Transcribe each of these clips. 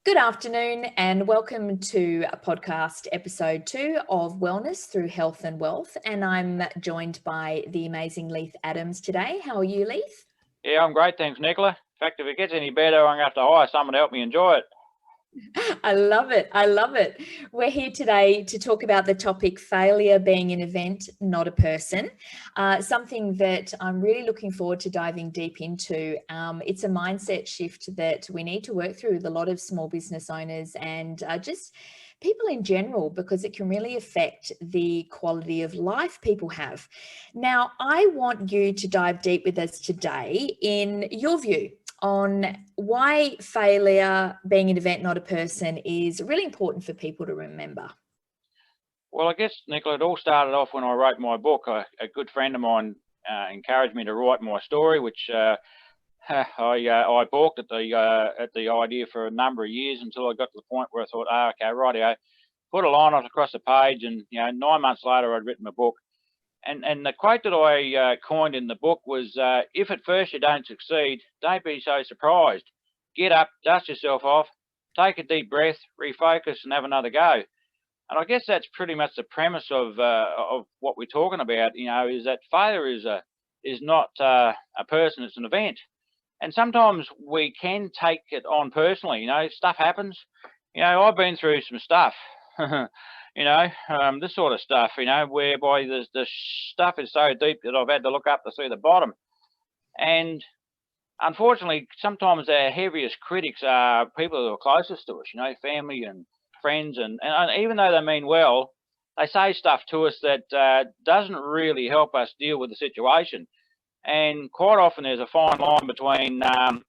Good afternoon and welcome to podcast episode 2 of Wellness Through Health and Wealth. And I'm joined by the amazing Leith Adams today. How are you, Leith? Yeah, I'm great, thanks, Nicola. In fact, if it gets any better, I'm going to have to hire someone to help me enjoy it. I love it. I love it. We're here today to talk about the topic failure being an event, not a person. Something that I'm really looking forward to diving deep into. It's a mindset shift that we need to work through with a lot of small business owners and just people in general, because it can really affect the quality of life people have. Now, I want you to dive deep with us today in your view on why failure being an event, not a person, is really important for people to remember. Well, I guess, Nicola, it all started off when I wrote my book. A good friend of mine encouraged me to write my story, which I balked at the idea for a number of years until I got to the point where I thought, okay, rightio, put a line across the page, and 9 months later I'd written my book. And the quote that I coined in the book was, if at first you don't succeed, don't be so surprised. Get up, dust yourself off, take a deep breath, refocus and have another go. And I guess that's pretty much the premise of what we're talking about, is that failure is not a person, it's an event. And sometimes we can take it on personally, stuff happens. I've been through some stuff. This sort of stuff, whereby the stuff is so deep that I've had to look up to see the bottom. And unfortunately, sometimes our heaviest critics are people who are closest to us, family and friends. And even though they mean well, they say stuff to us that doesn't really help us deal with the situation. And quite often there's a fine line between, going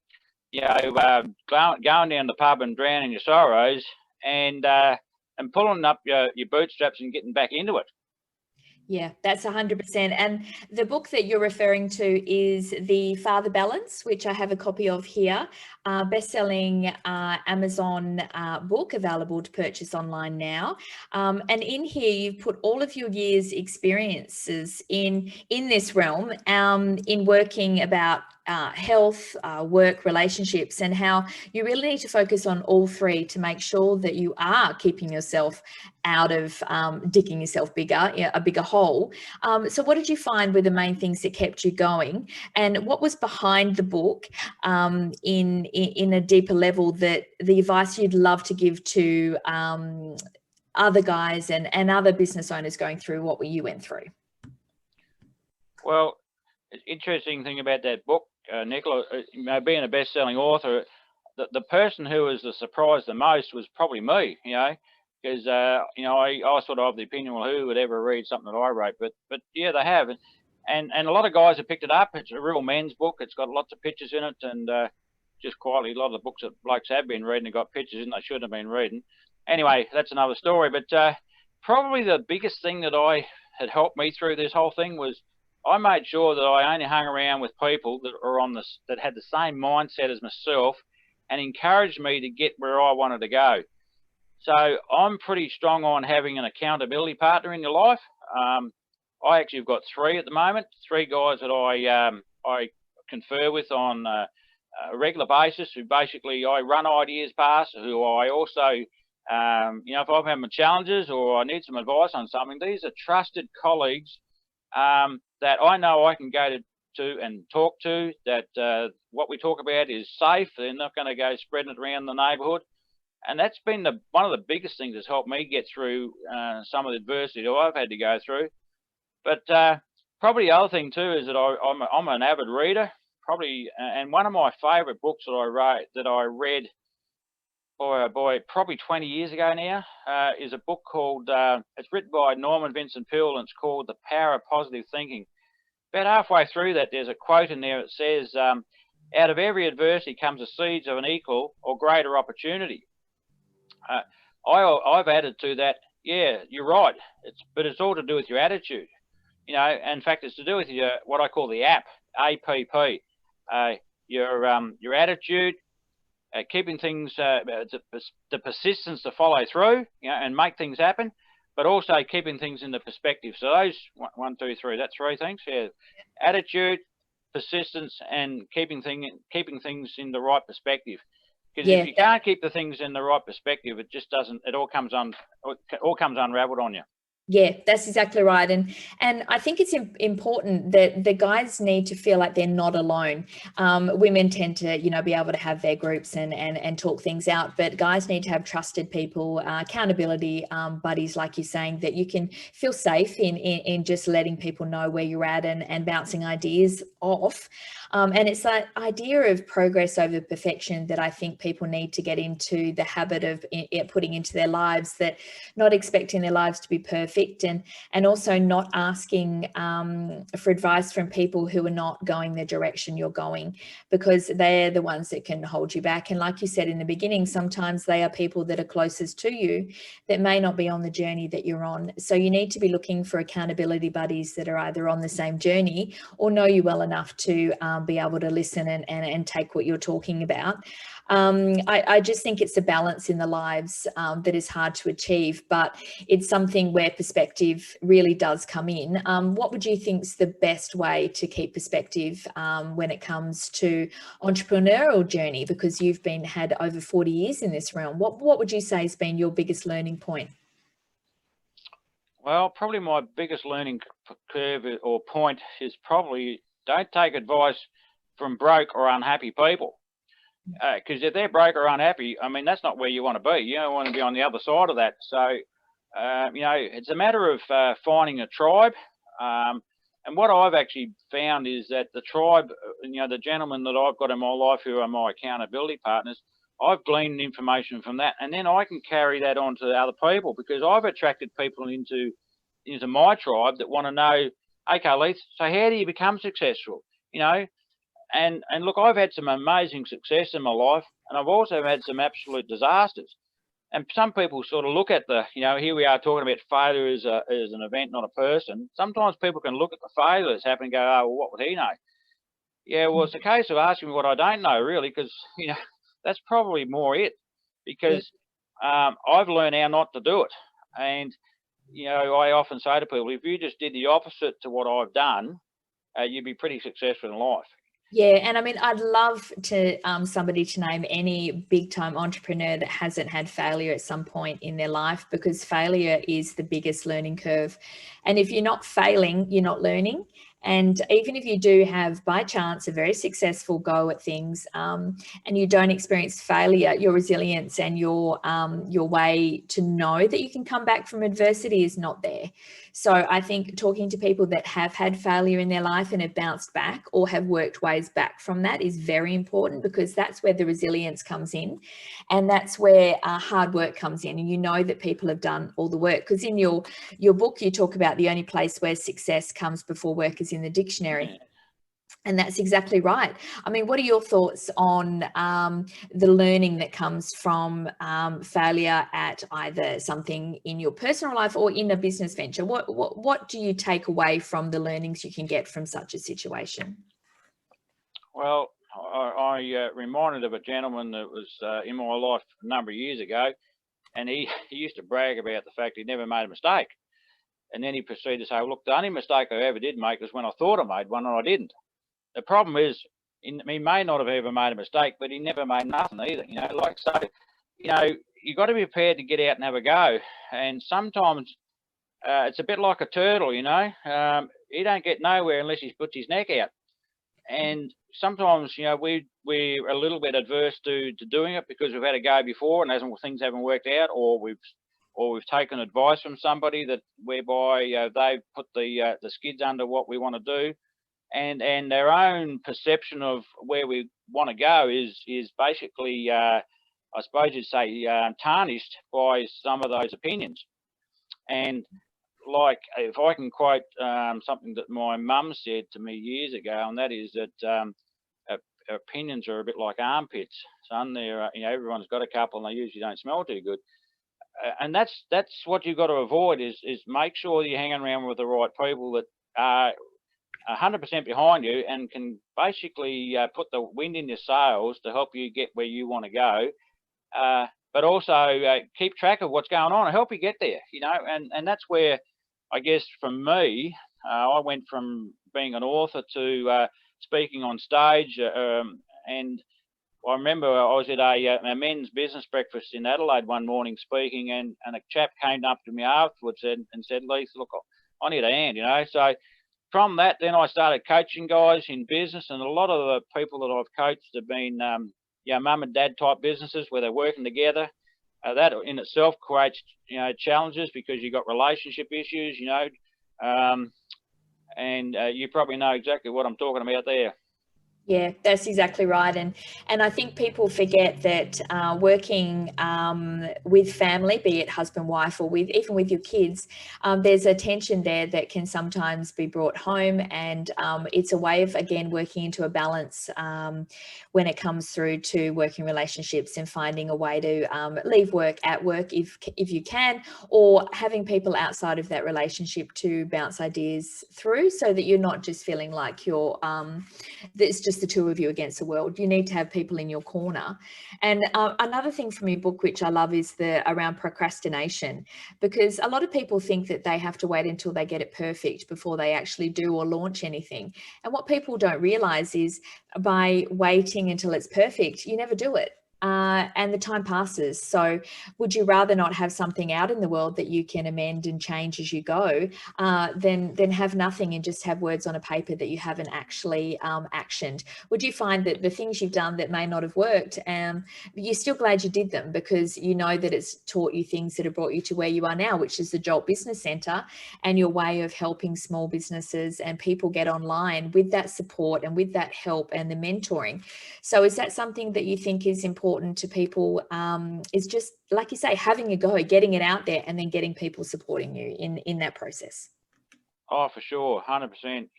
down the pub and drowning your sorrows and pulling up your bootstraps and getting back into it. Yeah, that's 100%. And the book that you're referring to is The Father Balance, which I have a copy of here, best-selling Amazon book available to purchase online now. And in here, you've put all of your years' experiences in this realm, in working about health, work, relationships, and how you really need to focus on all three to make sure that you are keeping yourself out of digging yourself a bigger hole. So what did you find were the main things that kept you going, and what was behind the book in a deeper level, that the advice you'd love to give to other guys and other business owners going through what you went through? Well, the interesting thing about that book, Nicola, being a best-selling author, the person who was the surprise the most was probably me, because I sort of have the opinion, well, who would ever read something that I wrote? But yeah, they have, and a lot of guys have picked it up. It's a real men's book. It's got lots of pictures in it, and just quietly, a lot of the books that blokes have been reading have got pictures in they shouldn't have been reading. Anyway, that's another story. But probably the biggest thing that had helped me through this whole thing was I made sure that I only hung around with people that had the same mindset as myself and encouraged me to get where I wanted to go. So I'm pretty strong on having an accountability partner in your life. I actually have got 3 at the moment, 3 guys that I confer with on a regular basis, who basically I run ideas past, who I also, if I'm having challenges or I need some advice on something, these are trusted colleagues that I know I can go to and talk to, that what we talk about is safe. They're not going to go spreading it around the neighbourhood. And that's been one of the biggest things that's helped me get through some of the adversity that I've had to go through. But probably the other thing too is that I'm an avid reader, and one of my favourite books that I read probably 20 years ago now is a book called, it's written by Norman Vincent Peale, and it's called The Power of Positive Thinking. About halfway through that, there's a quote in there that says, out of every adversity comes the seeds of an equal or greater opportunity. I've added to that, yeah, you're right, but it's all to do with your attitude. In fact, it's to do with what I call the APP, your attitude, keeping things, the persistence to follow through, and make things happen, but also keeping things in the perspective. So those 1, 2, 3, that's 3 things. Yeah, attitude, persistence, and keeping things in the right perspective. Because if you can't keep the things in the right perspective, it just doesn't. It all comes unraveled on you. Yeah, that's exactly right. And I think it's important that the guys need to feel like they're not alone. Women tend to, be able to have their groups and talk things out, but guys need to have trusted people, accountability buddies, like you're saying, that you can feel safe in just letting people know where you're at and bouncing ideas off. And it's that idea of progress over perfection that I think people need to get into the habit of putting into their lives, that not expecting their lives to be perfect, and also not asking for advice from people who are not going the direction you're going, because they're the ones that can hold you back. And like you said in the beginning, sometimes they are people that are closest to you that may not be on the journey that you're on. So you need to be looking for accountability buddies that are either on the same journey or know you well enough to be able to listen and take what you're talking about. I just think it's a balance in the lives that is hard to achieve, but it's something where perspective really does come in. What would you think is the best way to keep perspective when it comes to entrepreneurial journey? Because you've had over 40 years in this realm. What would you say has been your biggest learning point? Well, probably my biggest learning curve or point is probably don't take advice from broke or unhappy people. Because if they're broke or unhappy, I mean, that's not where you want to be. You don't want to be on the other side of that. So, it's a matter of finding a tribe. And what I've actually found is that the tribe, the gentlemen that I've got in my life who are my accountability partners, I've gleaned information from that, and then I can carry that on to other people, because I've attracted people into my tribe that want to know, okay, Leith, so how do you become successful? And look, I've had some amazing success in my life, and I've also had some absolute disasters. And some people sort of look at here we are talking about failure as an event, not a person. Sometimes people can look at the failure that's happened and go, oh, well, what would he know? Yeah, well, it's a case of asking me what I don't know, really, because, that's probably more it. Because I've learned how not to do it. And, I often say to people, if you just did the opposite to what I've done, you'd be pretty successful in life. Yeah, and I mean, I'd love to somebody to name any big time entrepreneur that hasn't had failure at some point in their life, because failure is the biggest learning curve. And if you're not failing, you're not learning. And even if you do have, by chance, a very successful go at things, and you don't experience failure, your resilience and your way to know that you can come back from adversity is not there. So I think talking to people that have had failure in their life and have bounced back or have worked ways back from that is very important, because that's where the resilience comes in, and that's where hard work comes in. And that people have done all the work, because in your book you talk about the only place where success comes before work is in the dictionary. And that's exactly right. I mean, what are your thoughts on the learning that comes from failure at either something in your personal life or in a business venture? What do you take away from the learnings you can get from such a situation? Well, I reminded of a gentleman that was in my life a number of years ago, and he used to brag about the fact he never made a mistake. And then he proceeded to say, look, the only mistake I ever did make was when I thought I made one and I didn't. The problem is, he may not have ever made a mistake, but he never made nothing either. You got to be prepared to get out and have a go. And sometimes it's a bit like a turtle, he don't get nowhere unless he puts his neck out. And sometimes, we're a little bit adverse to doing it because we've had a go before and things haven't worked out, or we've taken advice from somebody whereby they've put the skids under what we want to do, and their own perception of where we want to go is basically, I suppose you'd say, tarnished by some of those opinions. And like, if I can quote something that my mum said to me years ago, and that is that opinions are a bit like armpits, son. Everyone's got a couple, and they usually don't smell too good. And that's what you've got to avoid is make sure you're hanging around with the right people that are 100% behind you and can basically put the wind in your sails to help you get where you want to go, but also keep track of what's going on and help you get there. And that's where, I guess, for me, I went from being an author to speaking on stage, and I remember I was at a men's business breakfast in Adelaide one morning speaking, and a chap came up to me afterwards and said, Leith, look, I need a hand, you know. So from that, then I started coaching guys in business, and a lot of the people that I've coached have been, mum and dad type businesses where they're working together. That in itself creates, challenges because you've got relationship issues, and you probably know exactly what I'm talking about there. Yeah, that's exactly right. And I think people forget that working with family, be it husband, wife, or even with your kids, there's a tension there that can sometimes be brought home. And it's a way of, again, working into a balance when it comes through to working relationships and finding a way to leave work at work if you can, or having people outside of that relationship to bounce ideas through, so that you're not just feeling like you're it's just the two of you against the world. You need to have people in your corner. And another thing from your book, which I love, is around procrastination, because a lot of people think that they have to wait until they get it perfect before they actually do or launch anything. And what people don't realize is by waiting until it's perfect, you never do it. And the time passes. So would you rather not have something out in the world that you can amend and change as you go, than have nothing and just have words on a paper that you haven't actually actioned? Would you find that the things you've done that may not have worked, you're still glad you did them because you know that it's taught you things that have brought you to where you are now, which is the Jolt Business Centre and your way of helping small businesses and people get online with that support and with that help and the mentoring? So is that something that you think is important to people, is just, like you say, having a go, getting it out there, and then getting people supporting you in that process? Oh, for sure, 100%.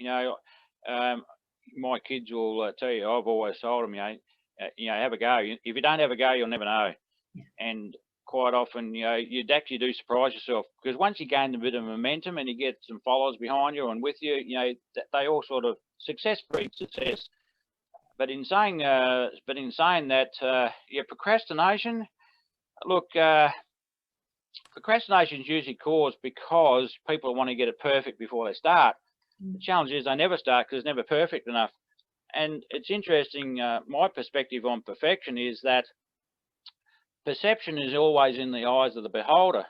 My kids will tell you, I've always told them, have a go. If you don't have a go, you'll never know. Yeah. And quite often, you'd actually do surprise yourself, because once you gain a bit of momentum and you get some followers behind you and with you, they all sort of success breeds success. But in saying that, procrastination. Look, procrastination is usually caused because people want to get it perfect before they start. The challenge is they never start because it's never perfect enough. And it's interesting. My perspective on perfection is that perception is always in the eyes of the beholder.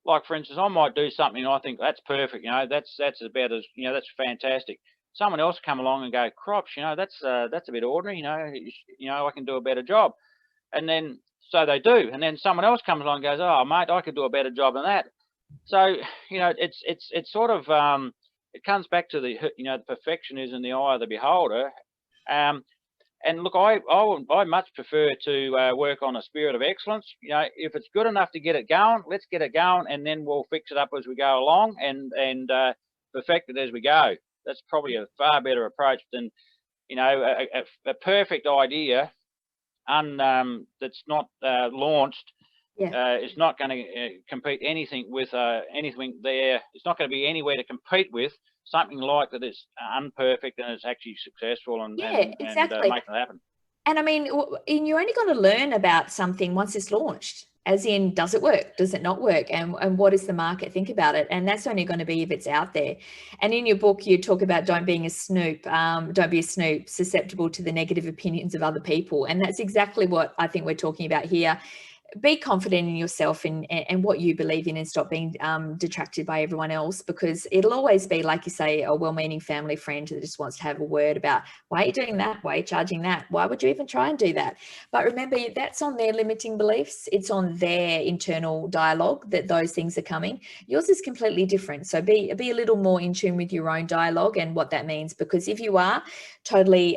Like, for instance, I might do something and I think that's perfect. That's about as, that's fantastic. Someone else come along and go, crops, that's a bit ordinary. I can do a better job. And then so they do. And then someone else comes along and goes, oh mate, I could do a better job than that. So it's sort of it comes back to the the perfection is in the eye of the beholder. And look, I much prefer to work on a spirit of excellence. If it's good enough to get it going, let's get it going, and then we'll fix it up as we go along and perfect it as we go. That's probably a far better approach than a perfect idea that's not launched. It's not going to compete anything with anything there. It's not going to be anywhere to compete with something like that is unperfect and is actually successful and exactly. making it happen. And I mean, you're only going to learn about something once it's launched, as in, does it work? Does it not work? And what does the market think about it? And that's only going to be if it's out there. And in your book, you talk about don't be a snoop, susceptible to the negative opinions of other people. And that's exactly what I think we're talking about here. Be confident in yourself and what you believe in, and stop being detracted by everyone else, because it'll always be, like you say, a well-meaning family friend that just wants to have a word about, why are you doing that? Why are you charging that? Why would you even try and do that? But remember, that's on their limiting beliefs. It's on their internal dialogue that those things are coming. Yours is completely different. So be a little more in tune with your own dialogue and what that means, because if you are totally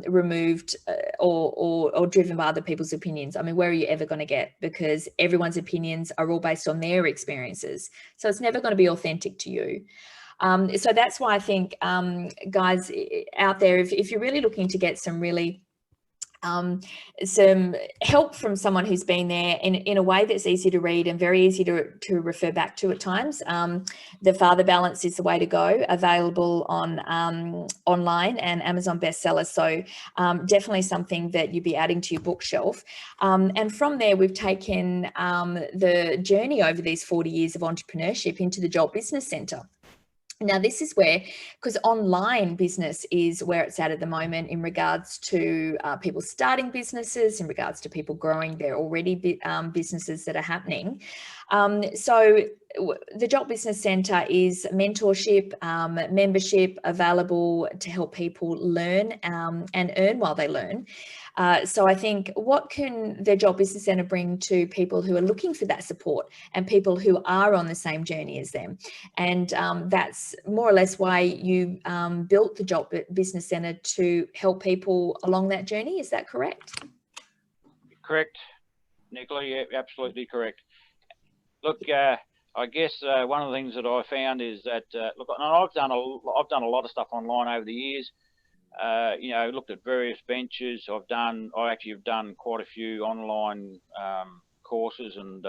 removed or driven by other people's opinions, I mean, where are you ever going to get? Because everyone's opinions are all based on their experiences. So it's never going to be authentic to you. So that's why I think, guys out there, if you're really looking to get some really some help from someone who's been there in a way that's easy to read and very easy to refer back to at times, The Father Balance is the way to go, available on online and Amazon bestseller. So definitely something that you'd be adding to your bookshelf. And from there, we've taken the journey over these 40 years of entrepreneurship into the Jolt Business Centre. Now, this is where, because online business is where it's at the moment in regards to people starting businesses, in regards to people growing their already businesses that are happening. So the Jolt Business Centre is mentorship, membership available to help people learn and earn while they learn. So I think, what can the Jolt Business Centre bring to people who are looking for that support and people who are on the same journey as them? And that's more or less why you built the Jolt Business Centre, to help people along that journey. Is that correct? Correct, Nicola. Yeah, absolutely correct. Look, I guess one of the things that I found is that look, and I've done a lot of stuff online over the years. You know, looked at various ventures. I actually have done quite a few online courses and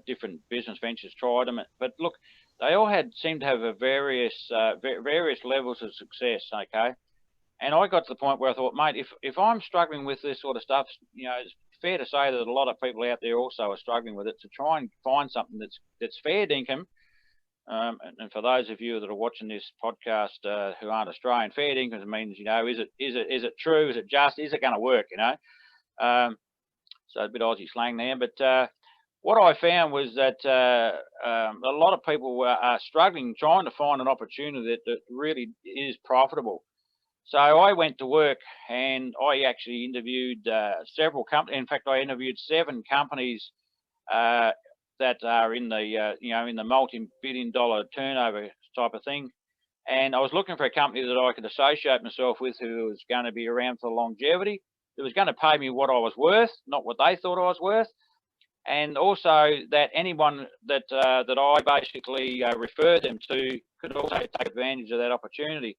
different business ventures. Tried them, but look, they all seemed to have a various levels of success. Okay, and I got to the point where I thought, mate, if I'm struggling with this sort of stuff, you know, it's fair to say that a lot of people out there also are struggling with it. To try and find something that's fair dinkum. And for those of you that are watching this podcast who aren't Australian, fair dinkum means, you know, is it true? Is it just? Is it going to work? You know, so a bit Aussie slang there. But what I found was that a lot of people are struggling trying to find an opportunity that really is profitable. So I went to work and I actually interviewed several companies. In fact, I interviewed 7 companies that are in the you know, in the multi-billion-dollar turnover type of thing. And I was looking for a company that I could associate myself with, who was going to be around for longevity, who was going to pay me what I was worth, not what they thought I was worth. And also that anyone that that I basically referred them to could also take advantage of that opportunity.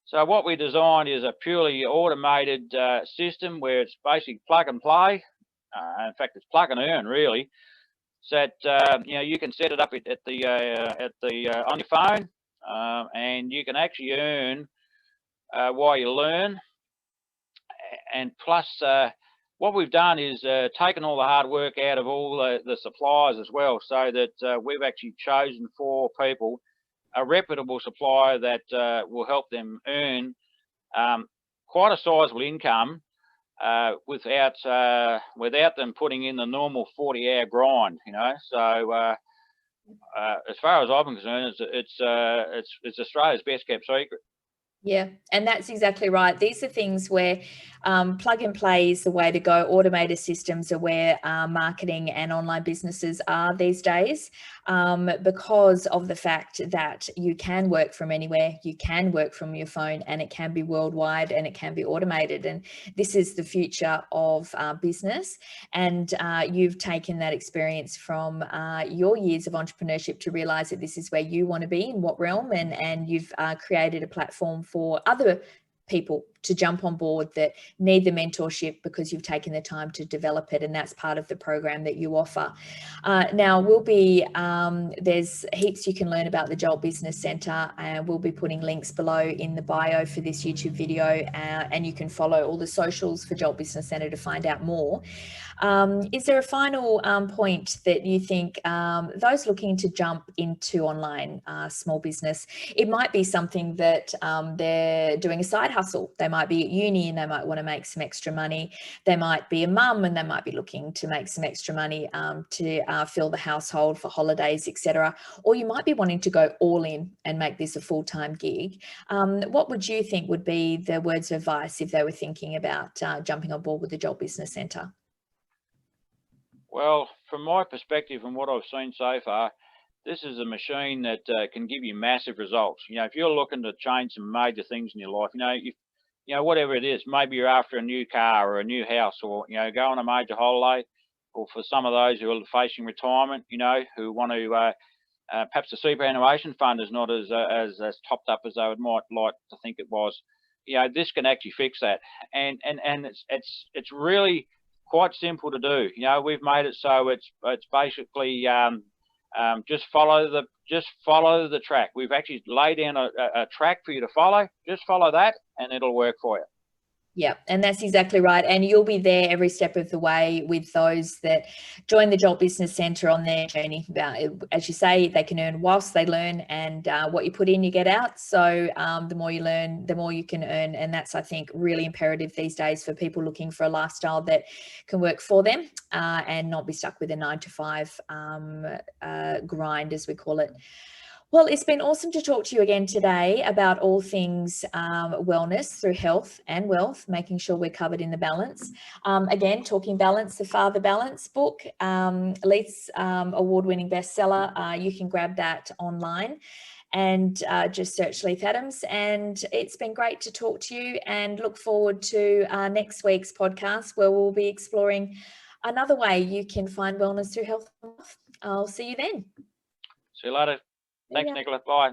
So what we designed is a purely automated system where it's basically plug and play. In fact, it's plug and earn, really. So that you know, you can set it up at the on your phone, and you can actually earn while you learn. And plus, what we've done is taken all the hard work out of all the suppliers as well, so that we've actually chosen for people a reputable supplier that will help them earn quite a sizable income without them putting in the normal 40-hour grind. You know, so as far as I'm concerned, it's Australia's best kept secret. Yeah, and that's exactly right. These are things where plug and play is the way to go. Automated systems are where marketing and online businesses are these days, because of the fact that you can work from anywhere, you can work from your phone, and it can be worldwide and it can be automated. And this is the future of business. And you've taken that experience from your years of entrepreneurship to realize that this is where you want to be, in what realm, and you've created a platform for other people to jump on board that need the mentorship, because you've taken the time to develop it, and that's part of the program that you offer. Now, there's heaps you can learn about the Jolt Business Centre, and we'll be putting links below in the bio for this YouTube video, and you can follow all the socials for Jolt Business Centre to find out more. Is there a final point that you think those looking to jump into online small business, it might be something that they're doing a side hustle. They might be at uni and they might want to make some extra money. They might be a mum and they might be looking to make some extra money to fill the household for holidays, etc. Or you might be wanting to go all in and make this a full-time gig. What would you think would be the words of advice if they were thinking about jumping on board with the Jolt Business Centre? Well, from my perspective and what I've seen so far, this is a machine that can give you massive results. You know, if you're looking to change some major things in your life, you know, whatever it is, maybe you're after a new car or a new house, or, you know, go on a major holiday, or for some of those who are facing retirement, you know, who want to, perhaps the superannuation fund is not as topped up as they might like to think it was. You know, this can actually fix that, and it's really quite simple to do. You know, we've made it so it's basically just follow the track. We've actually laid down a track for you to follow. Just follow that and it'll work for you. Yeah, and that's exactly right. And you'll be there every step of the way with those that join the Jolt Business Centre on their journey. As you say, they can earn whilst they learn, and what you put in, you get out. So the more you learn, the more you can earn. And that's, I think, really imperative these days for people looking for a lifestyle that can work for them and not be stuck with a 9-to-5 grind, as we call it. Well, it's been awesome to talk to you again today about all things wellness through health and wealth, making sure we're covered in the balance. Again, Talking Balance, the Father Balance book, Leith's award-winning bestseller. You can grab that online and just search Leith Adams. And it's been great to talk to you, and look forward to next week's podcast, where we'll be exploring another way you can find wellness through health and wealth. I'll see you then. See you later. Thanks, Nicola. Bye.